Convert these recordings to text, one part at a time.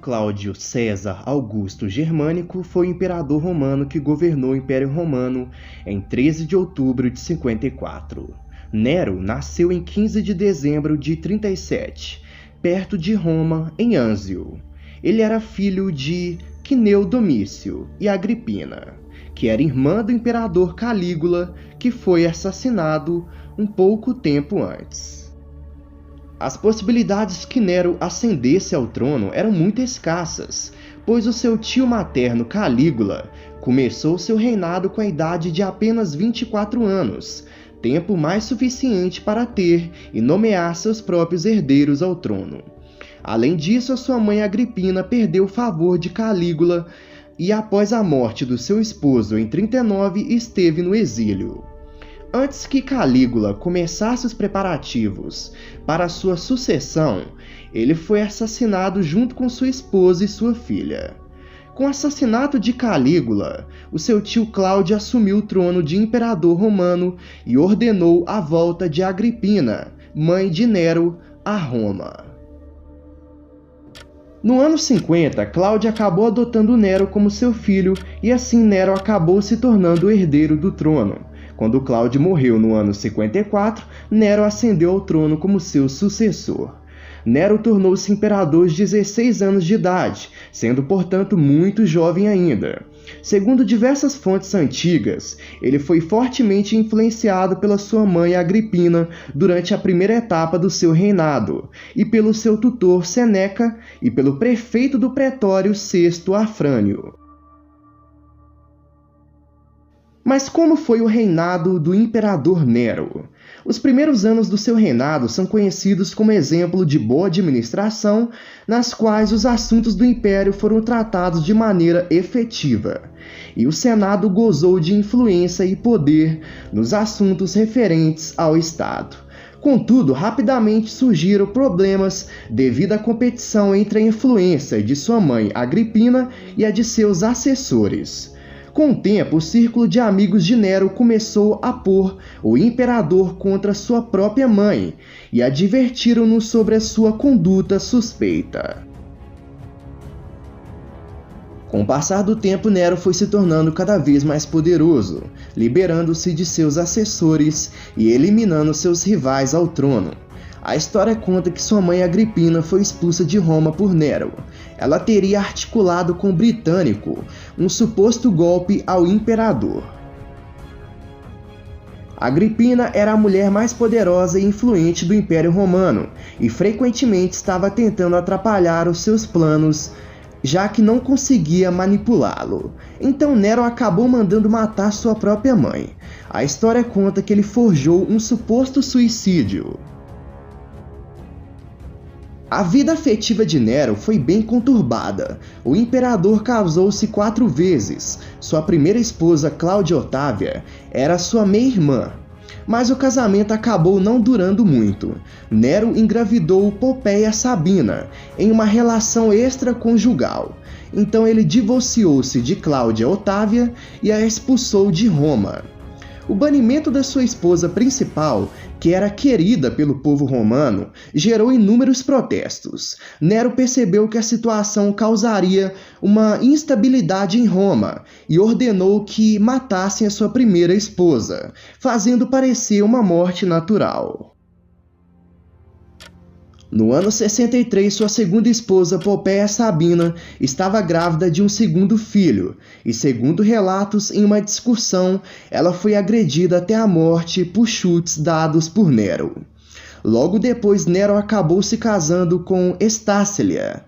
Cláudio César Augusto Germânico foi o imperador romano que governou o Império Romano em 13 de outubro de 54. Nero nasceu em 15 de dezembro de 37, perto de Roma, em Anzio. Ele era filho de Quineu Domício e Agripina, que era irmã do imperador Calígula, que foi assassinado um pouco tempo antes. As possibilidades que Nero ascendesse ao trono eram muito escassas, pois o seu tio materno Calígula começou seu reinado com a idade de apenas 24 anos, tempo mais suficiente para ter e nomear seus próprios herdeiros ao trono. Além disso, a sua mãe Agripina perdeu o favor de Calígula e, após a morte do seu esposo em 39, esteve no exílio. Antes que Calígula começasse os preparativos para sua sucessão, ele foi assassinado junto com sua esposa e sua filha. Com o assassinato de Calígula, o seu tio Cláudio assumiu o trono de imperador romano e ordenou a volta de Agripina, mãe de Nero, a Roma. No ano 50, Cláudio acabou adotando Nero como seu filho e assim Nero acabou se tornando o herdeiro do trono. Quando Cláudio morreu no ano 54, Nero ascendeu ao trono como seu sucessor. Nero tornou-se imperador aos 16 anos de idade, sendo, portanto, muito jovem ainda. Segundo diversas fontes antigas, ele foi fortemente influenciado pela sua mãe Agripina durante a primeira etapa do seu reinado, e pelo seu tutor Seneca e pelo prefeito do pretório Sexto Afrânio. Mas como foi o reinado do imperador Nero? Os primeiros anos do seu reinado são conhecidos como exemplo de boa administração, nas quais os assuntos do império foram tratados de maneira efetiva, e o Senado gozou de influência e poder nos assuntos referentes ao Estado. Contudo, rapidamente surgiram problemas devido à competição entre a influência de sua mãe Agripina e a de seus assessores. Com o tempo, o círculo de amigos de Nero começou a pôr o imperador contra sua própria mãe e advertiram-no sobre a sua conduta suspeita. Com o passar do tempo, Nero foi se tornando cada vez mais poderoso, liberando-se de seus assessores e eliminando seus rivais ao trono. A história conta que sua mãe Agripina foi expulsa de Roma por Nero. Ela teria articulado com o britânico um suposto golpe ao imperador. Agripina era a mulher mais poderosa e influente do Império Romano e frequentemente estava tentando atrapalhar os seus planos, já que não conseguia manipulá-lo. Então Nero acabou mandando matar sua própria mãe. A história conta que ele forjou um suposto suicídio. A vida afetiva de Nero foi bem conturbada. O imperador casou-se 4 vezes. Sua primeira esposa, Cláudia Otávia, era sua meia-irmã. Mas o casamento acabou não durando muito. Nero engravidou Popéia Sabina em uma relação extraconjugal. Então ele divorciou-se de Cláudia Otávia e a expulsou de Roma. O banimento da sua esposa principal, que era querida pelo povo romano, gerou inúmeros protestos. Nero percebeu que a situação causaria uma instabilidade em Roma e ordenou que matassem a sua primeira esposa, fazendo parecer uma morte natural. No ano 63, sua segunda esposa, Popéia Sabina, estava grávida de um segundo filho, e segundo relatos, em uma discussão, ela foi agredida até a morte por chutes dados por Nero. Logo depois, Nero acabou se casando com Estácia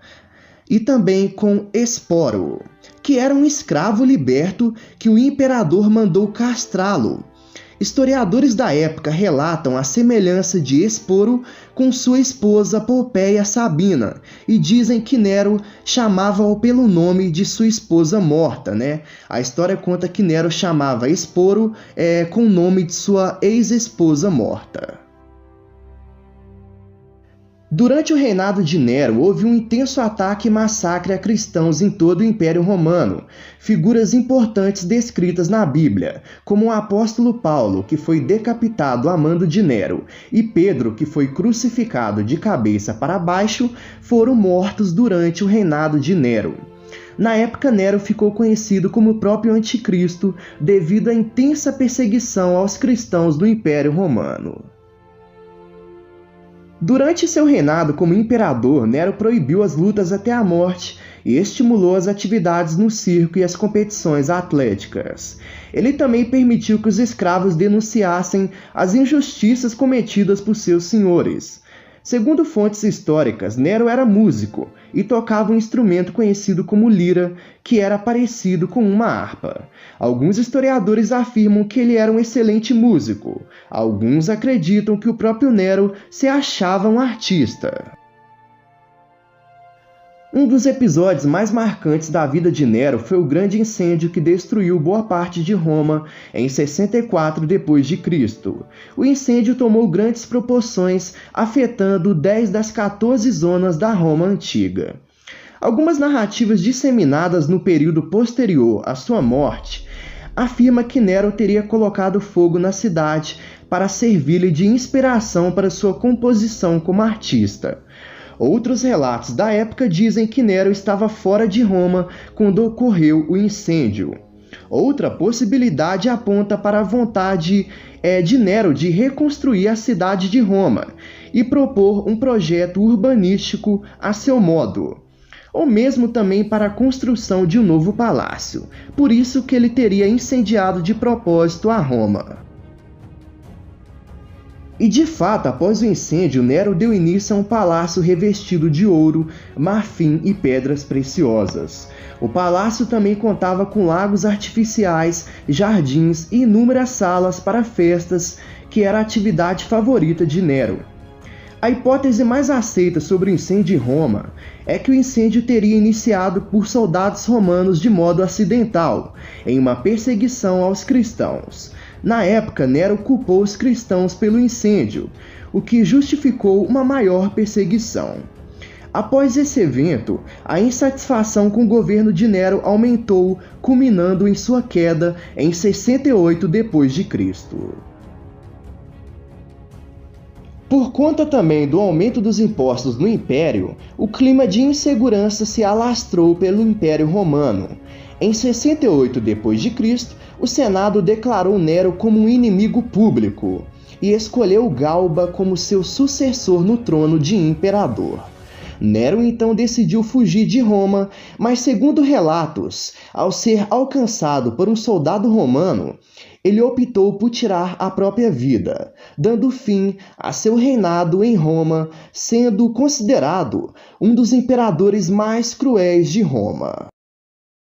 e também com Esporo, que era um escravo liberto que o imperador mandou castrá-lo. Historiadores da época relatam a semelhança de Esporo com sua esposa Popéia Sabina e dizem que Nero chamava-o pelo nome de sua esposa morta, né? A história conta que Nero chamava Esporo com o nome de sua ex-esposa morta. Durante o reinado de Nero, houve um intenso ataque e massacre a cristãos em todo o Império Romano. Figuras importantes descritas na Bíblia, como o apóstolo Paulo, que foi decapitado a mando de Nero, e Pedro, que foi crucificado de cabeça para baixo, foram mortos durante o reinado de Nero. Na época, Nero ficou conhecido como o próprio Anticristo devido à intensa perseguição aos cristãos do Império Romano. Durante seu reinado como imperador, Nero proibiu as lutas até a morte e estimulou as atividades no circo e as competições atléticas. Ele também permitiu que os escravos denunciassem as injustiças cometidas por seus senhores. Segundo fontes históricas, Nero era músico e tocava um instrumento conhecido como lira, que era parecido com uma harpa. Alguns historiadores afirmam que ele era um excelente músico. Alguns acreditam que o próprio Nero se achava um artista. Um dos episódios mais marcantes da vida de Nero foi o grande incêndio que destruiu boa parte de Roma em 64 d.C. O incêndio tomou grandes proporções, afetando 10 das 14 zonas da Roma antiga. Algumas narrativas disseminadas no período posterior à sua morte afirmam que Nero teria colocado fogo na cidade para servir-lhe de inspiração para sua composição como artista. Outros relatos da época dizem que Nero estava fora de Roma quando ocorreu o incêndio. Outra possibilidade aponta para a vontade de Nero de reconstruir a cidade de Roma e propor um projeto urbanístico a seu modo, ou mesmo também para a construção de um novo palácio. Por isso que ele teria incendiado de propósito a Roma. E de fato, após o incêndio, Nero deu início a um palácio revestido de ouro, marfim e pedras preciosas. O palácio também contava com lagos artificiais, jardins e inúmeras salas para festas, que era a atividade favorita de Nero. A hipótese mais aceita sobre o incêndio em Roma é que o incêndio teria iniciado por soldados romanos de modo acidental, em uma perseguição aos cristãos. Na época, Nero culpou os cristãos pelo incêndio, o que justificou uma maior perseguição. Após esse evento, a insatisfação com o governo de Nero aumentou, culminando em sua queda em 68 d.C. Por conta também do aumento dos impostos no Império, o clima de insegurança se alastrou pelo Império Romano. Em 68 d.C., o Senado declarou Nero como um inimigo público e escolheu Galba como seu sucessor no trono de imperador. Nero então decidiu fugir de Roma, mas segundo relatos, ao ser alcançado por um soldado romano, ele optou por tirar a própria vida, dando fim a seu reinado em Roma, sendo considerado um dos imperadores mais cruéis de Roma.